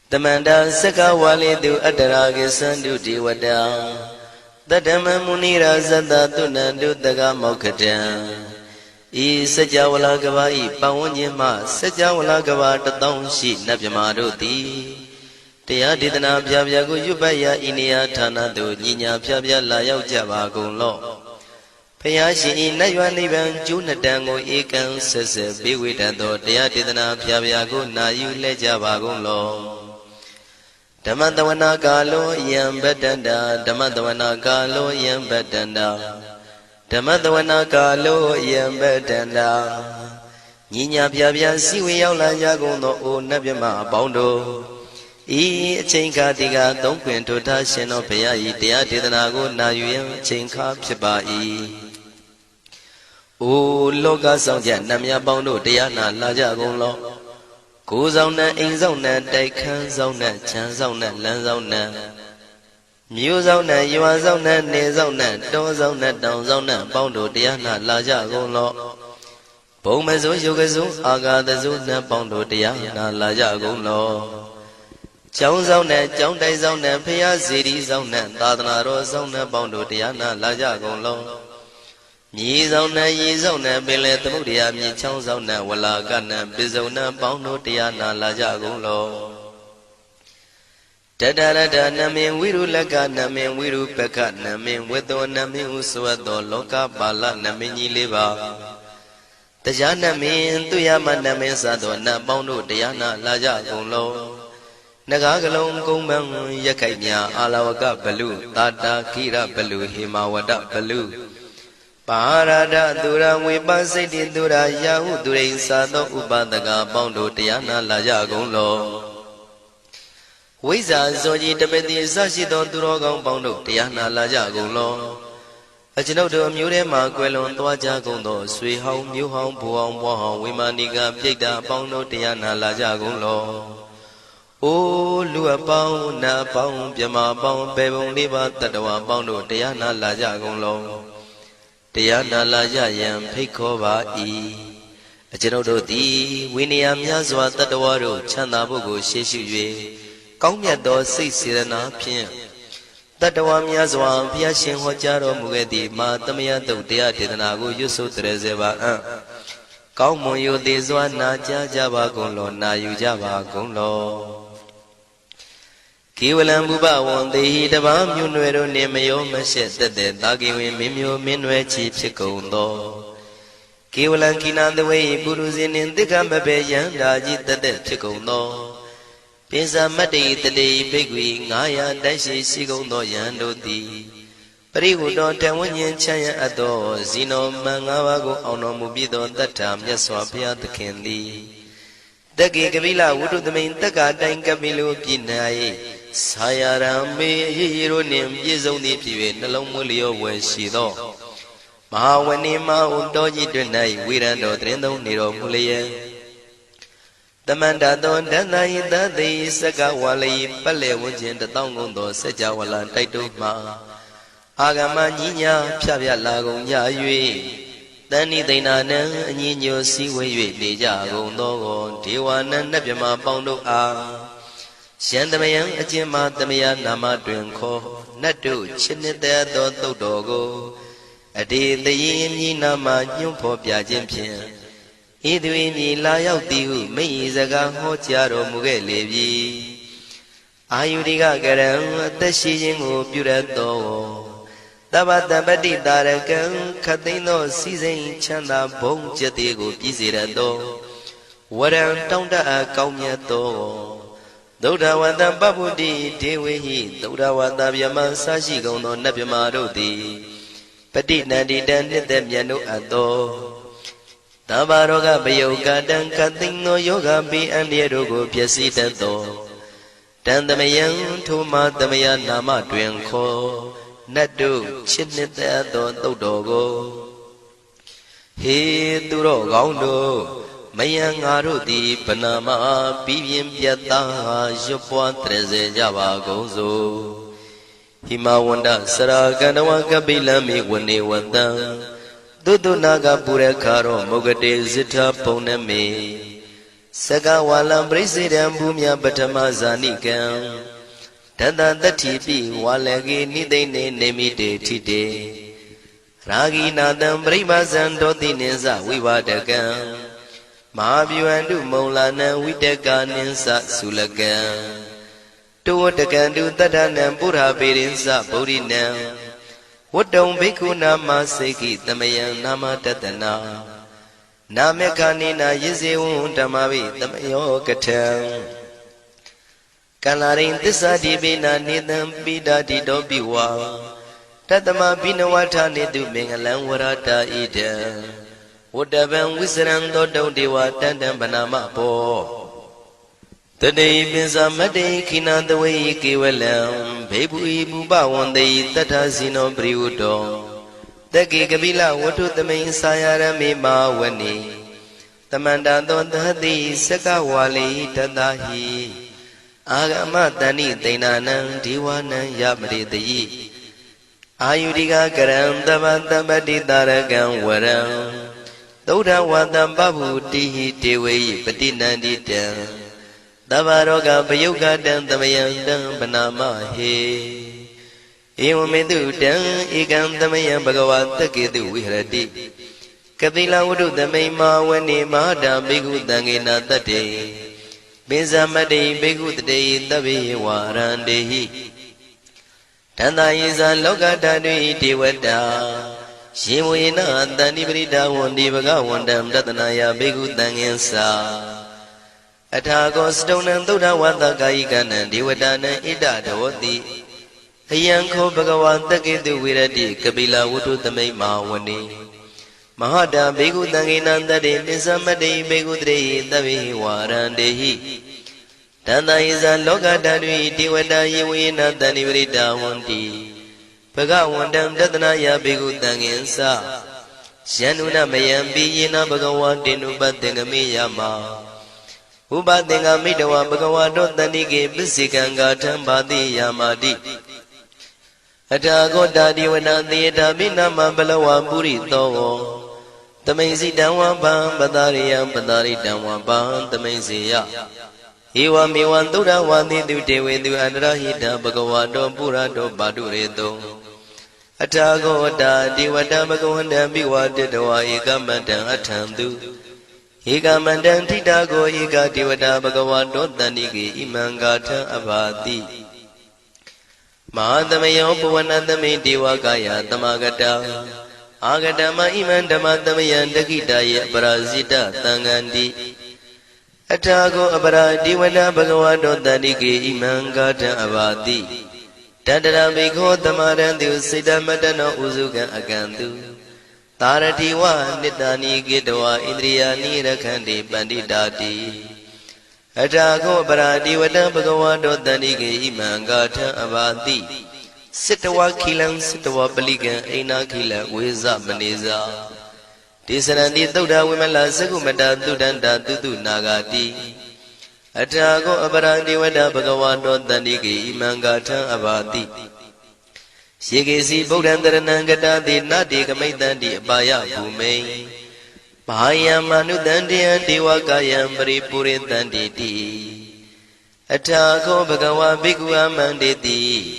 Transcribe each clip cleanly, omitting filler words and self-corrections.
Tamanda Saka Wali do Adaragi Sandu Diwada Tadama Munira Zada Tunandu Daga Mokatan E Sajawala Gavai Pawanyama Sajawala Gava Tatong Shi Nabyamaroti Tia Didana Pyago Yubaya Inia Tana do Nina Pyabya Layao Java Golo Payashi Nayuaniban Junadango Ekan Sese Biwitando Tia Didana Pyago Nayu Lejava Golo Damadavana Galo Yam Bedanda Damadavana Galo Yam Bedanda Damadavana Galo Yam Bedanda Nina Pyabya Siwi Yaula Yagono O Nabima Bondo E Chinka Diga Don't Quint to Tashin of Paya Tia Didanago Nayu Chinka Pibai O Loga Sonja Namia Bondo Diana Lajagon Goes on that in zone that they can zone that chance on that lands on that Muse on that you are on that nails on that doors on that downs on that bondo Diana Lajagon law Bomazo Yogazo Aga the Zuna Bondo Diana Lajagon law Jones on that John Days on that Pia cities on that Dadanaros on that Bondo Diana Lajagon law Yees on that yees on that Billet the Mudia, me chons on that Wallagana, Bizona, Bondo Diana Lajagon law Tadada Namin Wiru Lagana, Min Wiru Pecana, Min Wedo Namin Usuado, Loka Bala Namini Liva Tajana Min Tuyama Namin Sado, Nabondo Diana Lajagon law Nagagalong Gomang Yakanya, Alawaka Balu, Tata Kira Balu, Himawada Balu Parada Dura Wibasiti Dura Yahu Durin Sado Ubadaga Bondo Diana Lajagon law Wiza Zoji Tabeti Sashido Durogon Bondo Diana Lajagon law Ajinodo Murema Quelon Tuajagondo, Sweet Home, New Home, Puang Wahong, Wimaniga, Pigda Bondo Diana Lajagon law O Lua Bound, Na Bound, Yama Bound, Bebon Liva Tadawa Bondo Diana Lajagon law Diana Lajayam Pekova E. A general D. Winniam Yazwa Tadawaro, Chanabugo, Sheshu, Comyado, 6 Sirena Pien. Tadawam Yazwa, Piashin Hojaro Mugedi, Matamia do Dia Didanago, Yusu Trezeva. Kaumoyo de Zwana Java Gonlo, Nayu Java Gonlo. Kiwalam Buba one day the Bam Yunuero Nemayo Mashet the Dagi Mimio Minwe Chief Chicondo. Kiwalan Kinan the way Buruzin in the Gambabayan Daji the dead Chicondo. Pisa Mati the day Big Wing Aya Dashi Sigondo Yando di. Perigo don't tell when you chaya adore Zino Mangawago Ono Mubido that time Yaswapia the candy. The Gigavilla would do the main Tagada Gavilo Pinai. Sayarame Hironim Yizoni Pive, Nalomulio when she do. Mahawanima Undoji Dunai, Wirando Trendo Niro Mulia. The Mandadon Danai, the day Sagawali, Palewujin, the Tongundo, Sajawala, Taituma. Agama Nina, Pavia Lago, Yayui. Dani Dinana, Nino Siwe, Dejago, Nogo, Tiwana, Nabima Bondo A. Shandamayan, Ajima, Damia, Nama, Drinko, Nadu, Chinita, Dogo, a day the yin Nama, Yumpo Piajimpian. Idwin, Layao Diu, me Zaga, Hotiaro, Mugelevi. Ayudiga Garam, the Shijin, Purato. Tabata Badi Darakan, Catino, Season, Chanda, Bong Jatigo, Pizirado. What am Tonda, Kaumiato. Doda Wanda Babudi, Dewi, Doda Wanda Yama Sashi Gono Nabimarodi, Petit Nadi Dan them Yano Ado Tabaroga Bayoga Dan Katino Yoga Be and Yerogo Piasi Tanto Tandamayan Tuma Damaya Nama Dwenko Nadu Chinita Dodogo He Duro Gaundo Mayang Arudi Panama Pivian Piata Jopua Treze Java Gozo Himawanda Saraganawa Kabila Mi Wani Wanda Dudu Naga Pura Karo Mogade Zita Poneme Saka walam presidam bumya batama zanikam Tata tatipi walagi nidene nemite tite Ragi nadam bribazan doti ninsa vivadakam Mahabhyuandu maulana vidaka ninsa sulakam Tuwatakandu tadanam pura pirinsa bodhinam Wadong bhikkhu nama seki tamayam nama tatana Namekanina yizewun tamavi tamayo katam Kalarin tisa dibina nidam bida dido biwa Tatama binawata nidu mengalam warata ida Wadavam wisram dodong dewa tandam banama po Today binsa made kinandaway kiwalam Bebu ibu bawandai tata sino priudo Dagi kabila watu tamay sayarami mawani Tamanda dondhati sakawali tadahi Agama tani tainanang diwanang yamritayi Ayudika karam tabati taragang waram Dauda watam babu tihi tewe patinandita Tabaroga payuga dang tamayang dang panama he Ewamedu dang ikam tamayang bhagavata ketu vihrati Kapila wudu tamay mawani mahada bhikkhu tangena tate Binsamade bhikkhu tate tabi warandehi Tanda yisa loka tadui devata Shivuyena tani prita wandi bhagavandam tatanaya bhikkhu tangensa Athago stonam Buddha Vatakayikanam Devatanam Ida Dhavati Ayanko Bhagavata Ketu Virati Kapila Vutu Tamay Mawani Mahada Bhikkhu Tanginandade Nisamade Bhikkhu Tre Tavi Varandehi Tanda Isa Loka Tadui Devata Yivuyena Tani Vrita Wandi Bhagavandam Tatanaya Bhikkhu Tangensa Shanuna Mayambi Yena Bhagavantinu Bhattengami Yama Ubadenga Midawa Bhagavato Tanike Bisikanga Tambadi Yamadi Atago Dadiwana Theata Binama Balawa Puri Togo Tamasi Dawa Bam Badariam Badari Dawa Bam Tamasiya Iwa Miwan Dura Wandi Dute Du Andrahita Bhagavato Purato Badureto Atago Dadiwata Bhagavanda Biwa Dedawa Ekamata Atandu Eka mandang titago eka devata bhagavato tanike imangata abhati Mahadamayo puvanatame devakaya tamagata Agatama imandama tamayan dakitaya parasita tangandi Atago abara devata bhagavato tanike imangata abhati Tadara bhikho tamarantu siddhamatano uzukan akantu Taratiwa nitani gitwa indriyani rakhandi panditati Atago paradi vata bhagavato tanike imangata abhati Sitawa khilam sitawa palikan aina khila veza maneza Tisarandi Buddha Vimala Sakumata Tudanta Tutu Nagati Atago aparandi vata bhagavato tanike imangata abhati Shikesi Bodhandaranangata de Nadi Kamaitanti Abaya Bhume Mahaya Manudandiyan Devakayam Paripuritanti Atago Bhagava Bhikkhu Amanditi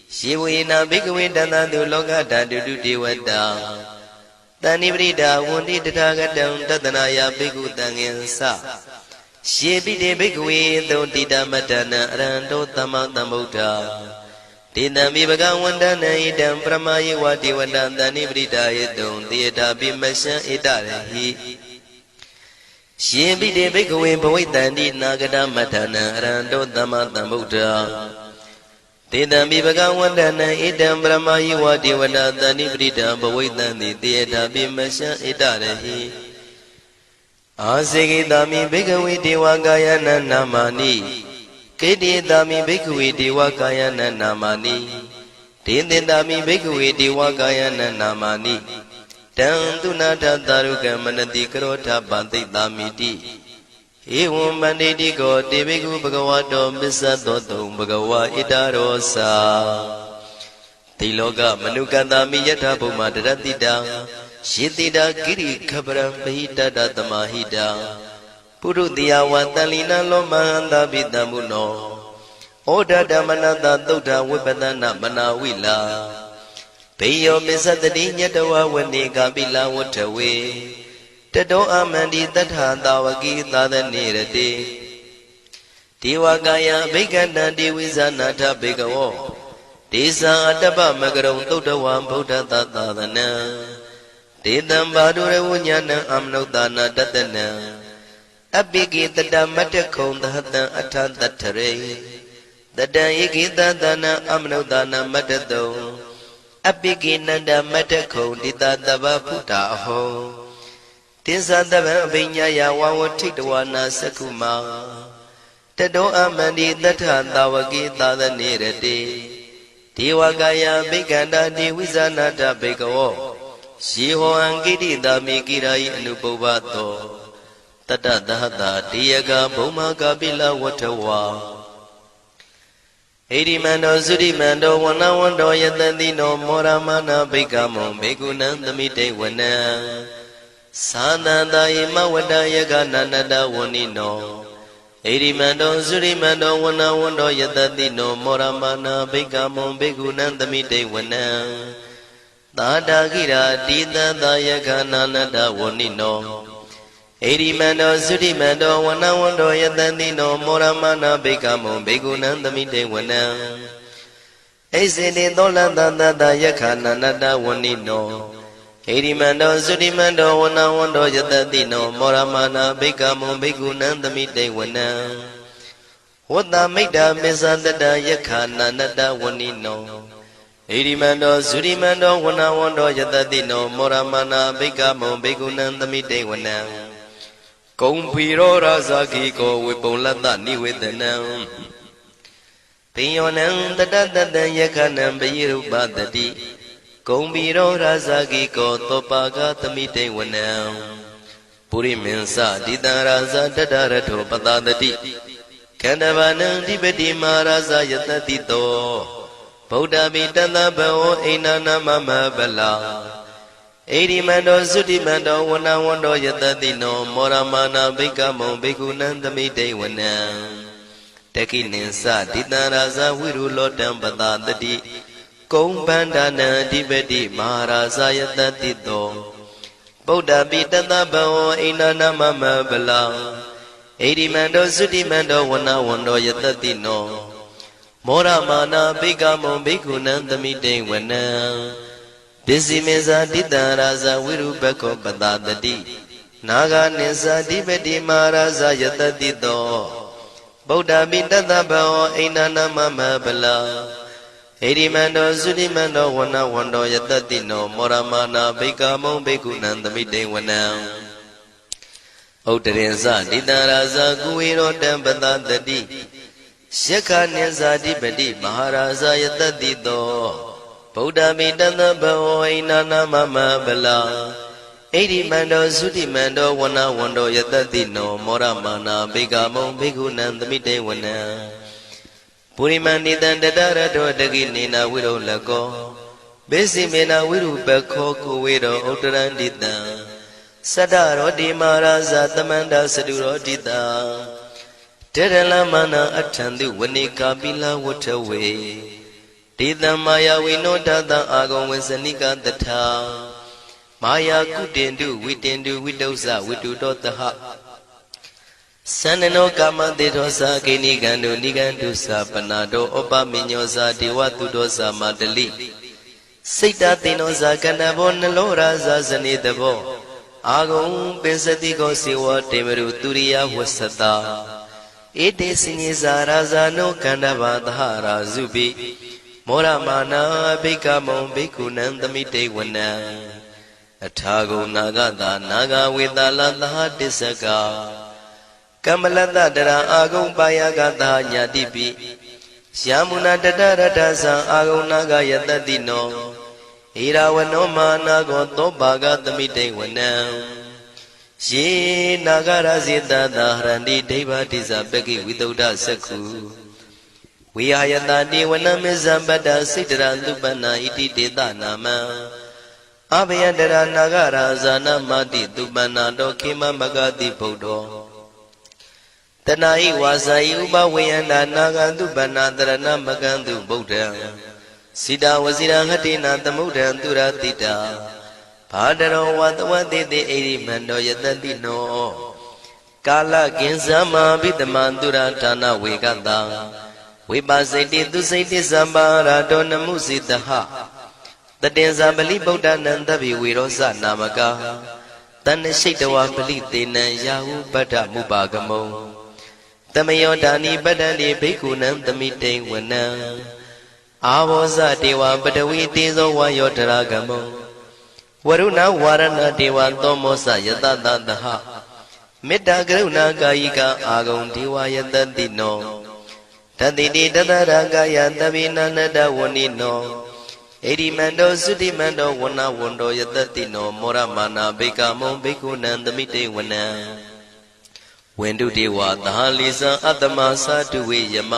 Shivuyena Bhikkhu Danadu Lokata Dudu Devata Tanivrita Wundi Tathagatam Tatanaya Bhikkhu Tangensa Shibide Bhikkhu Dodita Matana Arando Tamatambuddha Tidami Bhagavandana idam Brahmayi Vati Vandantani Vritayadum Theata Bimasha Itarehi Shibide Bhikkhu Bhavitandi Nagada Matana Arando Tamatambuddha Tidami Bhagavandana idam Brahmayi Vati Vandantani Vritayadum Theata Bimasha Itarehi Asigitami Bhikkhu Devakayana Namani Kedi dami bhikkhave devakayana namani Tindindami bhikkhave devakayana namani Tantunata taruka manati karota banti damiti Evam banditi ko devikhu bhagavato misadoto bhagava itarosa Tiloka manukandami yatha bhuma daratita Shitida kiri khabram bahita tamahita ပုရုတိယဝတန်လီနံလောမဟန္တာပိတံမုနောဩဒဓမ္မနတသုဒ္ဓဝိပဒနာမနာဝိလာဘေယောမစ္စတတိညတဝဝနေကပိလဝထဝေတတောအမန္တိတထာတာဝကိသာသနေရတိဒေဝကာယဘိက္ခန္တံဒေဝိဇာနာထဘေကဝောဒေဇာအတ္တပမကရုံသုဒ္ဓဝံဗုဒ္ဓသာသနံဒေတံဘာဒုရဝဉာဏံအမနုဿာနာတတနံအပိကိတတမတ္တခုံသဟတံအထတထရေတတံဧကိတသနံအမနုဿာနာမတ္တတုံအပိကိနန္ဒမတ္တခုံတိတတဗ္ဗဖုတာအဟောတိသတဗံအဘိညာယဝဝထိတဝနာသက္ခုမာတတောအမန္တိတထသာဝကိသာသနေရတိဒေဝကာယဘိက္ခန္တာဒေဝိဇာနာတဘေကဝောယေဟောံကိတိတာမိကိရာယိအနုပုဗ္ဗတောတတသဟတာတေယကဘုံမကပိလဝထဝါဣရိမန္တောသုရိမန္တောဝနဝန္တောယတတိနောမောရမနာဘိက္ခမောဘေကုဏံသမိတေဝနံသာသန္တာယမဝတ္တယကနန္တဝဏိနောဣရိမန္တောသုရိမန္တောဝနဝန္တောယတတိနောမောရမနာဘိက္ခမောဘေကုဏံသမိတေဝနံသာတာကိရာတိတသယကနန္တဝဏိနောဣရိမန္တောသုရိမန္တောဝနဝန္တောယတတိနောမောရမနာဘိက္ခမောဘေကုဏံသမိတေဝနံဣစေတိသောလန္တသယကနန္တဝဏိနောဣရိမန္တောသုရိမန္တောဝနဝန္တောယတတိနောမောရမနာဘိက္ခမောဘေကုဏံသမိတေဝနံဝတ္တမိတ္တမေဇတတယခာနန္တဝဏိနောဣရိမန္တောသုရိမန္တောဝနဝန္တောယတတိနောမောရမနာဘိက္ခမောဘေကုဏံသမိတေဝနံကုံဖီရောရာဇာခိကောဝေပုံလတ္တနိဝေဒနံပိယောနံတတတတံယခနံပယိရုပတတိကုံဖီရောရာဇာခိကောသောပါကသမိတေဝနံပုရိမင်းစတိတံရာဇာတတရထောပတတတိခန္ဓဗာနံဓိပတိမာရာဇာယတတိတောဗုဒ္ဓပိတသဗ္ဗဝဣန္ဒနာမမဗလာဣရိမန္တောသုတိမန္တောဝနဝန္တောယတတိနောမောရမနာဘိက္ခမောဘေကုဏံသမိတေဝနံတကိနိသတိတံရာဇဝိရုလောတံပတတတိကုံဗန္ဒနံအဓိပတိမဟာရာဇယတတိတောဗုဒ္ဓပိတသဗ္ဗဝဣန္ဒနာမမဗလာဣရိမန္တောသုတိမန္တောဝနဝန္တောယတတိနောမောရမနာဘိက္ခမောဘေကုဏံသမိတေဝနံပစ္စည်းမေဇာတိတံရာဇဝိရုပခောပတတတိနာဂနိသဓိပတိမဟာရာဇယတတိတောဗုဒ္ဓပိတသဗ္ဗဝဣန္ဒနာမမဗလာဣရိမန္တောသုတိမန္တောဝနဝန္တောယတတိနောမောရမနာဘိက္ခမောဘေကုဏံသမိတေဝနံဥတရင်စတိတံရာဇကုဝေရောတံပတတတိယက္ခနိသဓိပတိမဟာရာဇယတတိတောဗုဒ္ဓမိတသဗ္ဗဝဣန္ဒနာမမဗလာဣရိမန္တောသုတိမန္တောဝနဝန္တောယတတိနောမောရမနာဘိက္ခမောဘေကုဏံသမိတေဝနံပုရိမန္တိတံတတရတောတကိနေနဝိရုလကောဘေစီမေနဝိရုပခောကိုဝေရောဥတရန္တိတံသတ္တရောတိမာရာဇသမန္တသတုရောတိတံတေရလမနာအထံတုဝနေကာပိလဝထဝေဒေတံမာယဝိနောတတံအာဂုံဝေစနိကတထာမာယာကုတင်တုဝိတင်တုဝိတုဇဝိတုတောတဟသန္နနောကာမတေသောသာကိနိကံတုနိကံတုသာပနာတောဩပမိညောသာဒေဝတုတောသာမတလိစိတ်တသေနောသာကန္နဘောနလောရာဇာဇနေတဘောအာဂုံပင်စတိကောစေဝတေမရုသူရိယဝဆတာဧတေစိညေဇာရာဇာနောကန္နဘာသဟရာဇုပိမောရမနာဘိက္ခမောဘေကုဏံသမိတေဝနံအထာဂုံနာဂတာနာဂဝေတာလသဟတစ္စကကမ္မလတ္တတရအာဂုံပါယကတာညာတိပိယမုနာတတရတ္ထသံအာဂုံနာဂယတတိနောဣရာဝနောမာနာကောသောဘာဂသမိတေဝနံယေနာဂရဇေတသာဟရန္တိဒိဗ္ဗတိဇပကိဝိတုဒ္ဓသက္ခုဝိဟာယတတိဝနမေဇံပတ္တစိတ္တရသုပနာဣတိတေတနာမံအဘယတရနာဂရာဇာနမတိသုပနာတောခေမမဂတိဗုဒ္ဓော တဏှာဤဝါစာဤဥပဝေယန္တာနာဂံတုပန္နာတရဏမကံတုဗုဒ္ဓံစိတဝစီရဟတိနာသမုဒ္ဒံသူရတိတာဘာဒရောဝတဝတိတိဣရိမန္တောယတတိနောကာလကင်္စမဘိတမံသူရဌာနဝေကတံဝိပါစိတိသူစိတိသံပါရာတောနမှုစိတဟတတင်္ဇာပလိဗုဒ္ဓနံတဗိဝေရောစနာမကာတဏ္ဏရှိတဝပလိသေနံယာဟုပတ္ထမုပါကမုံတမယောဒါနိပတ္တတိဘိက္ခုနံသမိတိဝနံအာဘောဇတေဝပတဝီတေဇောဝါယောတရာကမုံဝရုဏဝါရဏတေဝသောမောစယတတသဟမေတ္တာကရုဏာကာယိကအာဂုံဒေဝယတတိနောတတိတိတတရာကာယသဗ္ဗိနန္တဝဏိနောဣရိမန္တောသုတိမန္တောဝဏဝန္တောယတတိနောမောရမာနာဘိက္ခမုံဘိက္ခုနံသမိတေဝနံဝန္တုတေဝသဟလိသံအတ္တမသာတုဝေယမ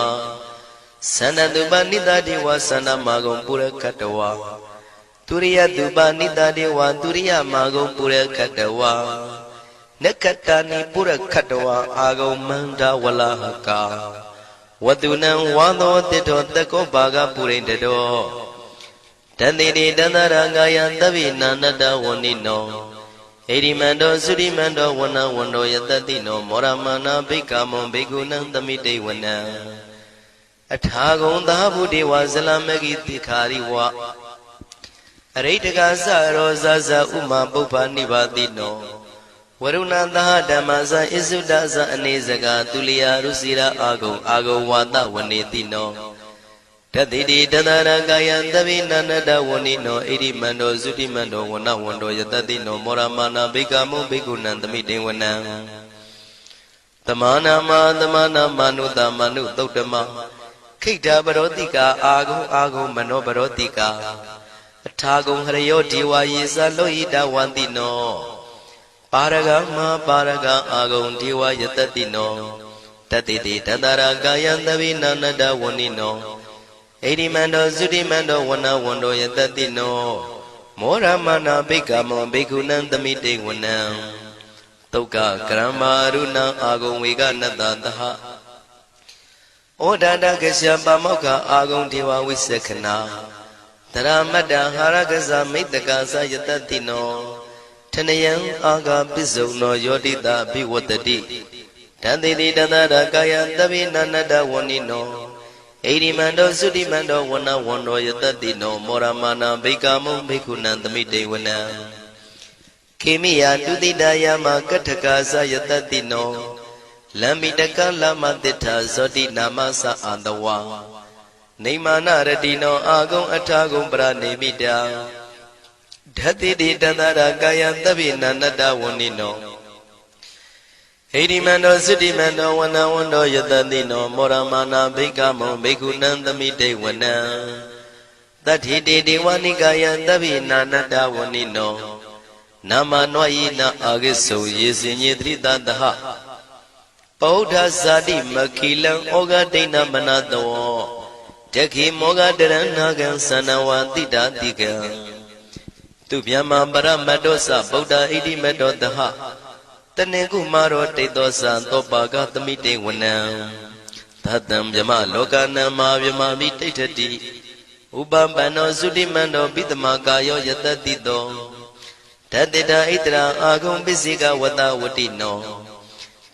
သန္တတုပနိတတေဝသန္တမာဂုံပုရခတဝါទុរិយតុបនិតាទេវទុរិយមាဂုံပုရခတဝါနက္ခတာနိပုရခတဝါအာဂုံမန္တဝလဟကာဝတုနံဝါသောတိတောတကောဘာဂပုရိတတောတန္တိတိတန္တရာဂာယသဗ္ဗိနာနတဝဏိနောဣရိမန္တောသုရိမန္တောဝနဝန္တောယတတိနောမောရမနာဘိက္ခမုံဘိက္ခုနံသမိတေဝနံအထာဂုံသာဗုဒေဝဇလမဂိတိခာရိဝအရိတကသရောဇဇဥမာပုပ္ပနိဗ္ဗာတိနောဝရုဏသဟဓမ္မဇဣစုဒဇအနေစကာသူလျာရုစီရာအာဂုံဝါဒဝနေတိနောတတိတိတတရာကာယံသဗ္ဗိနန္တဝဏိနောဣရိမန္တောသုတိမန္တောဝနဝန္တောယတတိနောမောရမာနာဘိက္ခမုံဘိက္ခုနံသမိတေဝနံသမာနာမနုတမနုသုတ်တမခိတ္တပရောတိကာအာဂုံမနောပရောတိကာအထာဂုံဟရယောဒေဝယေသလောဟိတဝန္တိနောပါရဂမပါရဂအာဂုံဒေဝယတတိနောတတိတိတတရာကာယံသဗ္ဗိနန္တဝဏိနောဣရိမန္တောသုတိမန္တောဝနဝန္တောယတတိနောမောရမနာဘိက္ခမုံဘိက္ခုနံသမိတေဝနံသုက္ကကရမရုဏအာဂုံဝေကနတသဟဩဒါတကရှပမောက္ခအာဂုံဒေဝဝိသက္ခနာတရမတ္တဟာရကဇမိတ္တကာသယတတိနောထနယံအာဂပစ္စုံနောယောတိတာဘိဝတ္တိတန္တိတိတတရာကာယသဗ္ဗိနန္တဝဏိနောဣရိမန္တောသုတိမန္တောဝနဝန္တောယတတိနောမောရမာနာဘိက္ခမုံဘိက္ခုနံသမိတေဝနံခေမိယတုတိတယမကထကာသယတတိနောလမ္မိတကလမတိထာဇောတိနာမသအာတဝါနေမာနရတိနောအာဂုံအထာဂုံပရနေမိတာဓတိတိတတရာကာယသဗ္ဗိနန္တဝဏိနောဣရိမန္တောသုတိမန္တောဝနဝန္တောယတတိနောမောရမာနာဘိက္ခမုံဘိက္ခုနံသမိတေဝနံတတိတေဒေဝနိကာယသဗ္ဗိနန္တဝဏိနောနာမနွာယိနအာဂိစုံယေစင်ညေတိတတဟပောဓဇာတိမခိလံဩဃဒိဏမနတောတခိမောဃတရဏဂံသန္နဝတိတာတိကံသူဗျမပရမတ္တောသဗုဒ္ဓဣတိမတ္တောတဟတနေကုမာရောတိတောသံသောပါကသမိတေဝနံသတ္တံဗျမလောကနံမာဗျမမိတိဋ္ဌတိဥပပန္နောသုတိမန္တောပိတမကာယောယတတိတောဓတ္တိတာဣတရာအာဂုံပစ္စေကဝတဝတိနော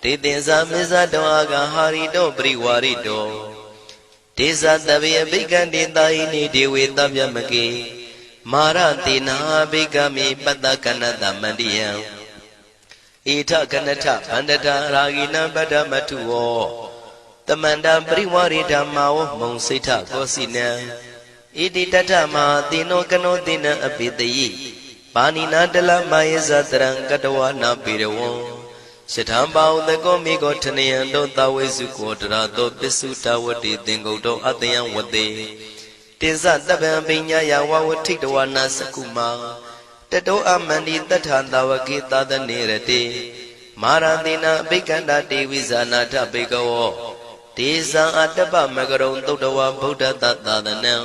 တေသင်္ဇာမေဇတောအာဂဟာရိတောပရိဝါရိတောဒေဇတဗေအဘိက္ခန္တေတာဟိနိဒေဝေတဗျမကေမာရတေနာဘိက္ခမေပတ္တကနတမန္တိယံဣထကနထဗန္တတာရာဂိနံပတ္တမထုဝောတမန္တပရိဝါရိဓမ္မာဝမုံစိဋ္ဌကောစီနံဣတိတထမဟာတိနောကနောတိနံအပိတယိပါဏိနာတလမယေဇတရံကတဝနာပေရဝံယထာပါဥတကောမိကောထနယံတောသဝေစုကောတရာတောပစ္စုတဝတိသင်္ကုတ်တောအတယံဝတေတေဇတပံပိညာယဝဝထိတဝနာစကုမာတတောအမန္တိတထာတဝကေသာသနေရတေမာရတိနာအဘိက္ခန္တာတေဝိဇာနာထဘေကဝောဒေဇံအတ္တပမကရုံသုတ္တဝဗုဒ္ဓတသာသနံ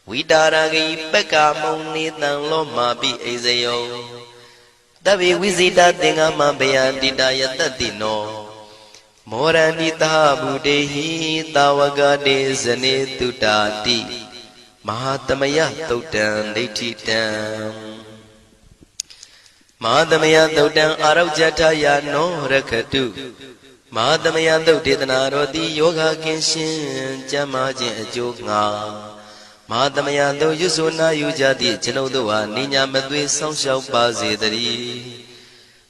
ဝိတာရဂိပက္ခမုံနေတံလောမာပိအိဇယောတဗေဝိဇိတသင်္ဃမဘယန္တိတာယတတိနော မောရဏိတာဗုဒေဟိတာဝကတေဇနေတုတာတိမဟာသမယသုတ်တံဒိဋ္ဌိတံမဟာသမယသုတ်တံအာရောဇထယာနောရခတုမဟာသမယသုတ်ဒေသနာတော်သည်ယောဂကင်းရှင်းကျမ်းမာခြင်းအကျိုးငှာမဟာသမယသုတ်ရွတ်ဆိုနာယူကြသည့်ကျွန်ုပ်တို့ဟာနိညာမသွေဆောင်းလျှောက်ပါစေတည်း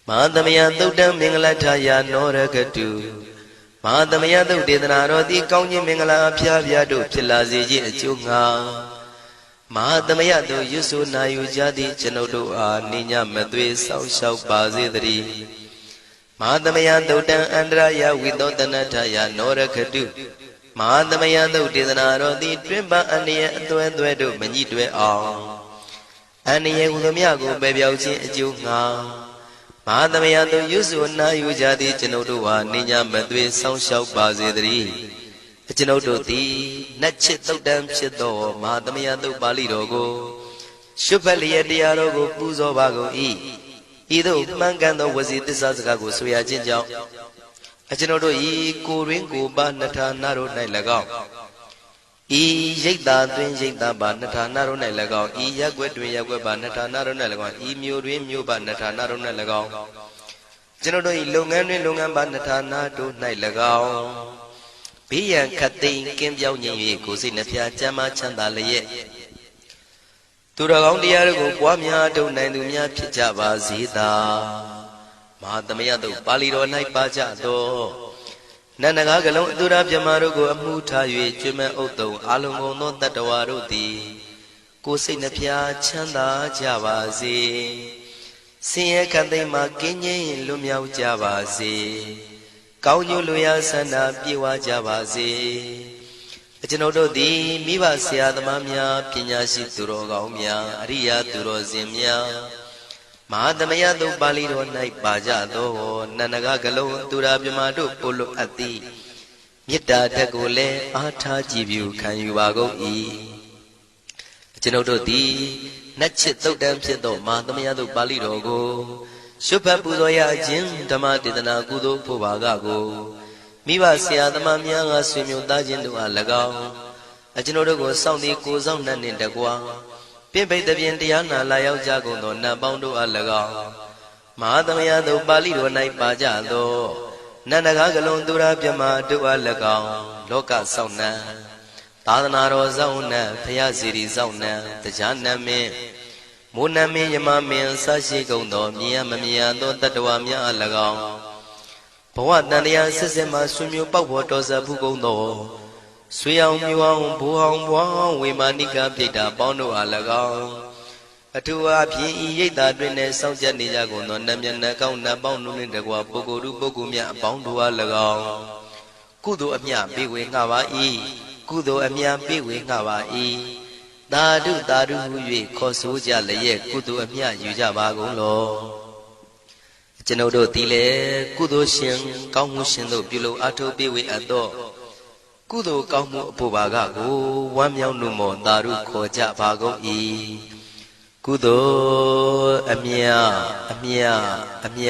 မဟာသမယသုတ်တံမင်္ဂလထယာနောရခတုမဟာသမယသုတ်ဒေသနာတော်သည်ကောင်းခြင်းမင်္ဂလာအဖျားဖျားတို့ဖြစ်လာစေခြင်းအကျိုးငှာမဟာသမယသို့ရွတ်ဆိုနာယူကြသည့်ကျွန်ုပ်တို့အားနိညာမသွေဆောင်းလျှောက်ပါစေတည်းမဟာသမယသုတ်တံအန္တရာယဝိသောတနထယနောရခတုမဟာသမယသုတ်ဒေသနာတော်သည်တွင်ပန်းအန္တရာယ်အသွဲသွဲတို့မညှိတွဲအောင်အန္တရာယ်ဟူသည်များကိုပယ်ပြောက်ခြင်းအကျိုးငှာမဟာသမယသို့ရွတ်ဆိုနာယူကြသည့်ကျွန်ုပ်တို့အားနိညာမသွေဆောင်းလျှောက်ပါစေတည်းကျွန်ုပ်တို့သည်နတ်ချစ်သုတ်တံဖြစ်သောမဟာသမယသုတ်ပါဠိတော်ကိုရှုဖတ်လျက်တရားတော်ကိုပူဇော်ပါကုန်၏ဤသို့မှန်ကန်သောဝစီသစ္စာစကားကိုဆိုရခြင်းကြောင့်ကျွန်ုပ်တို့ဤကိုရင်းကိုပါနှထာနာတို့၌၎င်းဤရိတ်တာတွင်ရိတ်တာပါနှထာနာတို့၌၎င်းဤရက်ွက်တွင်ရက်ွက်ပါနှထာနာတို့၌၎င်းဤမြို့တွင်မြို့ပါနှထာနာတို့၌၎င်းကျွန်ုပ်တို့ဤလုပ်ငန်းတွင်လုပ်ငန်းပါနှထာနာတို့၌၎င်းဘေးရန်ခတ်သိမ်းကင်းပြောင်းခြင်း၍ကိုယ်စိတ်နှဖျားကျမ်းမာချမ်းသာလျက်သူတော်ကောင်းတရားတို့ကိုပွားများထုတ်နိုင်သူများဖြစ်ကြပါစေသာမဟာသမယသုတ်ပါဠိတော်၌ပါကြသောနန္ဒကားကလုံးအတုရပြမတို့ကိုအမှုထား၍ကျွမ်းမဲ့ဥတုံအာလုံကုန်သောတတ္တဝါတို့သည်ကိုယ်စိတ်နှဖျားချမ်းသာကြပါစေဆင်းရဲခတ်သိမ်းမှကင်းငြိမ်းလွတ်မြောက်ကြပါစေကောင်းကျိုးလူရဆန္ဒပြေဝကြပါစေကျွန်ုပ်တို့သည်မိဘဆရာသမားများပညာရှိသူတော်ကောင်းများအရိယာသူတော်စင်များမဟာသမယသုတ်ပါဠိတော်၌ပါကြသောနန္ဒကကလုံးသူရာပြမတို့ပို့လို့အပ်သည်မေတ္တာဓာတ်ကိုလည်းအားထားကြည်ပြုခံယူပါကုန်၏ကျွန်ုပ်တို့သည်နတ်ချစ်သုတ်တံဖြစ်သောမဟာသမယသုတ်ပါဠိတော်ကိုရှုဖတ်ပူဇော်ရခြင်းဓမ္မဒေသနာကုသိုလ်ဖို့ပါကကိုမိဘဆရာသမားများကဆွေမျိုးသားချင်းတို့အား၎င်းကျွန်ုပ်တို့ကိုစောင့်တည်ကိုဆောင်နှံ့နှင့်တကွာပြင့်ပိတ်သဖြင့်တရားနာလာရောက်ကြကုန်သောနတ်ပေါင်းတို့အား၎င်းမဟာသမယသုတ်ပါဠိတော်၌ပါကြသောနန္ဒကားကလုံးသူရာပြမတို့အား၎င်းလောကဆောင်နှံသာသနာတော်ဆောင်နှံဖရာစီရီဆောင်နှံတရားနတ်မင်းမိုးနမင်းယမမင်းဆရှိကုန်သောမြင်ရမမြင်ရသောတတ္တဝါများအား၎င်းဘဝတန်တရားဆက်ဆက်မှဆွေမျိုးပေါက်ဖို့တော်စပ်ဖူးကုန်သောဆွေအောင်မျိုးအောင်ဘိုးအောင်ဘွားအောင်ဝေမာနိကပြိတ္တာပေါင်းတို့အား၎င်းအထူးအားဖြင့်ဤရိတ်တာတွင်လည်းစောင့်ကြနေကြကုန်သောနတ်မြတ်နတ်ကောင်းနတ်ပေါင်းတို့နှင့်တကွာပုဂ္ဂိုလ်တို့ပုဂ္ဂိုလ်များအပေါင်းတို့အား၎င်းကုသိုလ်အမြပေးဝေငှပါ၏ကုသိုလ်အမြပေးဝေငှပါ၏သာဓုသာဓုဟု၍ခေါ်ဆိုကြလျက်ကုသိုလ်အမြယူကြပါကုန်လောကျွန်ုပ်တို့သည်လည်းကုသိုလ်ရှင်ကောင်းမှုရှင်တို့ပြုလို့အထောက်ပေးဝေအပ်သောကုသိုလ်ကောင်းမှုအဖို့ပါကကိုဝမ်းမြောက်နှုမောသာဓုခေါ်ကြပါကုန်၏ကုသိုလ်အမြအမြအမြ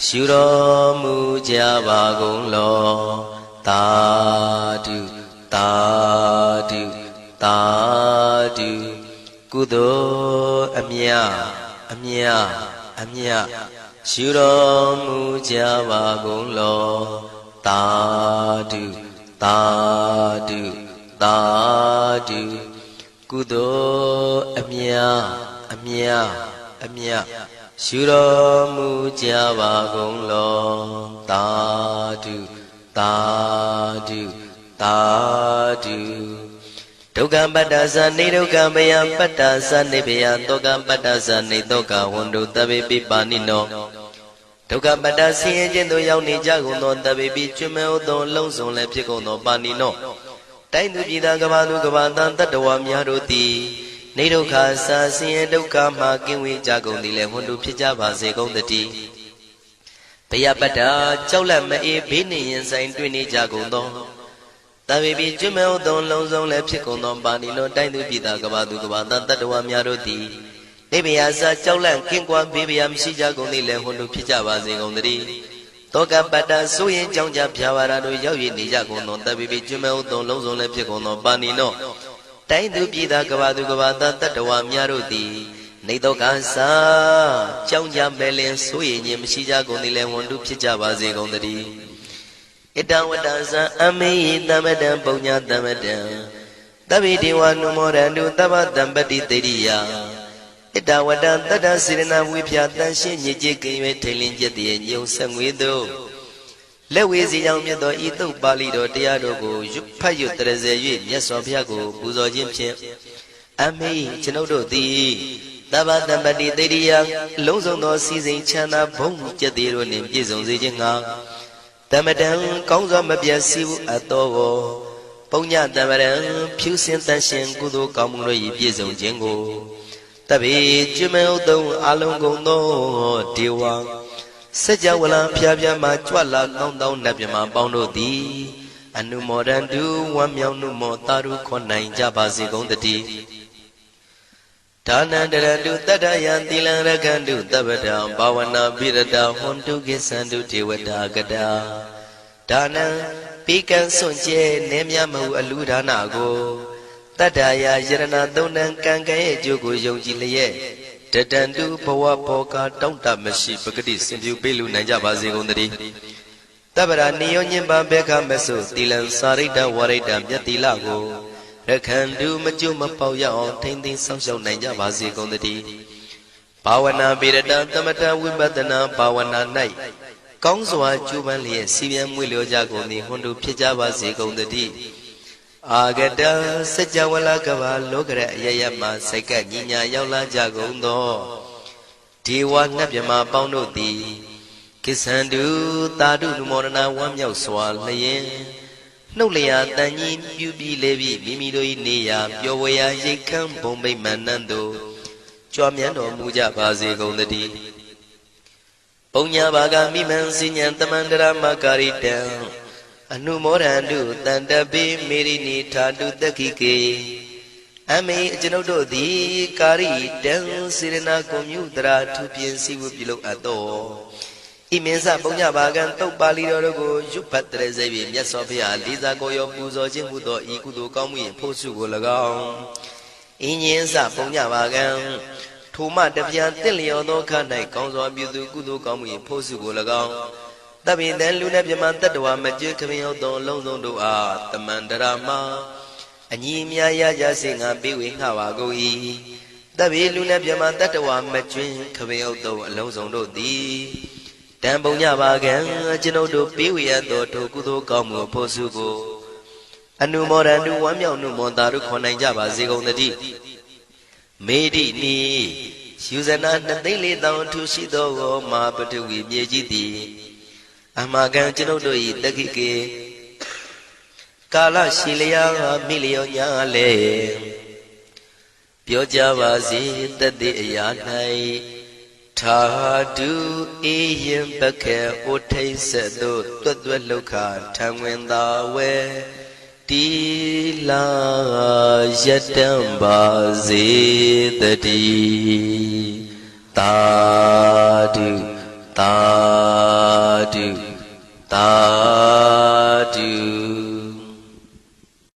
ယူတော်မူကြပါကုန်လောသာဓုသာဓုသာဓုကုသိုလ်အမြအမြအမြယူတော်မူကြပါကုန်လောသာဓုသာဓုသာဓုကုသိုလ်အမြအမြအမြယူတော်မူကြပါကုန်လောသာဓုသာဓုသာဓုဒုက္ခပတ္တသနေဒုက္ခမယပတ္တသနေဘယတောကပတ္တသနေတောကဝန္တုတဗေပိပါဏိနောဒုက္ခပတ္တဆင်းရဲခြင်းသို့ရောက်နေကြကုန်သောတဗေပိကျွမ်းမဲ့သောလုံးစုံလည်းဖြစ်ကုန်သောပါဏိနောတိုင်းသူပြည်သားကဘာသူကဘာတန်တတ္တဝါများတို့သည်နေဒုက္ခစာဆင်းရဲဒုက္ခမှကင်းဝေးကြကုန်သည်လည်းဝန္တုဖြစ်ကြပါစေကုန်တည်းဘယပတ္တကြောက်လန့်မအေးဘေးနှင့်ရင်ဆိုင်တွေ့နေကြကုန်သောတဗေပိကျွမ်းမဲ့သောလုံးစုံလည်းဖြစ်ကုန်သောပါဏိနောတိုင်းသူပြည်သားကဘာသူကဘာတန်တတ္တဝါများတို့သည်နေဘယစာကြောက်လန့်ကင်းကွာဘေးဘယမရှိကြကုန်သည်လည်းဝန္တုဖြစ်ကြပါစေကုန်တည်း တောကပတ္တဆိုရင်ကြောင့်ကြဖြာပါရာတို့ရောက်ရနေကြကုန်သောတပ်ပိပိကျွမဲဥသောလုံးစုံလည်းဖြစ်ကုန်သောပါဏိနောတိုင်းသူပြည်သားကဘာသူကဘာသားတတ္တဝါများတို့သည်နေတော့ကစားကြောင့်ကြမဲ့လင်ဆိုရင်ခြင်းမရှိကြကုန်သည်လည်းဝန်တုဖြစ်ကြပါစေကုန်သတည်းဣတံဝတ္တဇံအမေဟိသမတံပုံညာသမတံတဗ္ဗေဒေဝနုမောရန္တုသဗ္ဗတံပတိတေရိယဣတဝတ္တတတ္တစေရနာဝိဖြာတန်ရှင်းညစ်ကြေးကင်၍ထိန်လင်းကျက်တည်းညုံဆက်ငွေတို့လက်ဝေစီကြောင့်မြတ်သောဤသုတ်ပါဠိတော်တရားတော်ကိုဖတ်ရွတ်တရစေ၍မြတ်စွာဘုရားကိုပူဇော်ခြင်းဖြင့်အမေကျွန်ုပ်တို့သည်သဗ္ဗတံပတိတေရိယလုံးစုံသောစီစဉ်ချမ်းသာဘုံကျက်တည်းတို့နှင့်ပြည့်စုံစေခြင်းငှာတမတံကောင်းစွာမပြတ်စီးအပ်သောပုံညတမရံဖြူစင်တန်ရှင်ကုသိုလ်ကောင်းမှုတို့၏ပြည့်စုံခြင်းကိုတဗေကျွမဲဥသုံးအလုံးကုန်သောဒေဝစัจ java လံဖျားဖျားမှကြွလာကောင်းသောနတ်မြမပေါင်းတို့သည်အနုမောဒန္တုဝမ်းမြောက်နှုမောတာရုခွန်နိုင်ကြပါစေကုန်တည်းဒါနန္တရတုတတ္တယံသီလံရကန္တုတပ္ပတံဘာဝနာပိရတဟွန်တုကိသန္တုဒေဝတာကတာဒါနံပိကံစွန့်ကျဲနေမြမဟုအလူဒါနကိုတတ္တယာယရဏသုံးနံကံကံရဲ့အကျိုးကိုယုံကြည်လျက်တတန္တုဘဝဘောကတောင့်တမရှိပဂတိစင်ပြုပေးလူနိုင်ကြပါစေကုန်သတည်းတပ္ပရာနိယောညင်ပံဘေခမဆုသီလံစာရိတ္တဝရိတ္တမြတ်တိလကိုရခန္တုမကျွမပေါရအောင်ထိမ့်သိမ်းဆောင်ရှောက်နိုင်ကြပါစေကုန်သတည်းဘာဝနာပိရတသမထဝိပဿနာဘာဝနာ၌ကောင်းစွာကျူးပန်းလျက်စီပြန်မွေလျောကြကုန်သည်ဟွန်တုဖြစ်ကြပါစေကုန်သတည်းအာဂတစัจ java လကဘာလောကရအယယမစိတ်ကညီညာရောက်လာကြကုန်သောဒေဝနတ်မြမပေါင်းတို့သည်ကိသန္တုသာဓုနုမောဒနာဝမ်းမြောက်စွာလျင်နှုတ်လျာတန်ကြီးပြုပြီးလေပြီးမိမိတို့၏နေရာပျော်ဝေရာရိတ်ခမ်းဘုံမိတ်မန္တန်တို့ကြွမြန်းတော်မူကြပါစေကုန်သတည်းပုံညာဘာဂမိမံစိညာတမန္တရမကာရိတံအနုမောဒန္တုတန္တပိမေရိနိထာတုတက္ခိကေအမေကျွန်ုပ်တို့သည်ကာရိတံစေရနာကွန်မြူတရာထူပြင်းစည်းဝပြုလုပ်အပ်သောဣမင်းစပုံညဘာကံတုတ်ပါဠိတော်တို့ကိုရွတ်ဖတ်တရစေပြီးမြတ်စွာဘုရားလေးစားကိုရောပူဇော်ခြင်းမှုသောဤကုသိုလ်ကောင်းမှု၏ဖို့စုကို၎င်းအင်းင်းစပုံညဘာကံထိုမှတပြားတင့်လျော်သောခါ၌ကောင်းစွာပြုသူကုသိုလ်ကောင်းမှု၏ဖို့စုကို၎င်းတပိတံလူနဲ့ပြမတတ္တဝါမကျွခမင်းရောက်သောလုံးစုံတို့အားတမန္တရာမအညီအမြရကြစေငါပေးဝေငှပါကုန်၏တပိလူနဲ့ပြမတတ္တဝါမကျွခမင်းရောက်သောအလုံးစုံတို့သည်တံပုံညပါကံကျွန်ုပ်တို့ပေးဝေရသောထိုကုသိုလ်ကောင်းမှုဖို့စုကိုအနုမောဒန္တုဝမ်းမြောက်နှုမောတာတို့ခွန်နိုင်ကြပါစေကုန်သတည်းမေတိနိယူဇနာ2,400,000ထူရှိသောမာပတဝီမြေကြီးသည်အမကံကျွန်ုပ်တို့၏တက္ခိကေကာလရှိလျာမိလျောညာလေပြောကြပါစေတသက်အရာ၌ထာတုအေယံပခေဩထိတ်ဆက်သို့တွတ်တွတ်လောက်ခထံဝင်သာဝဲတီလာယတံပါစေတည်းသာဓုသာဓုသာ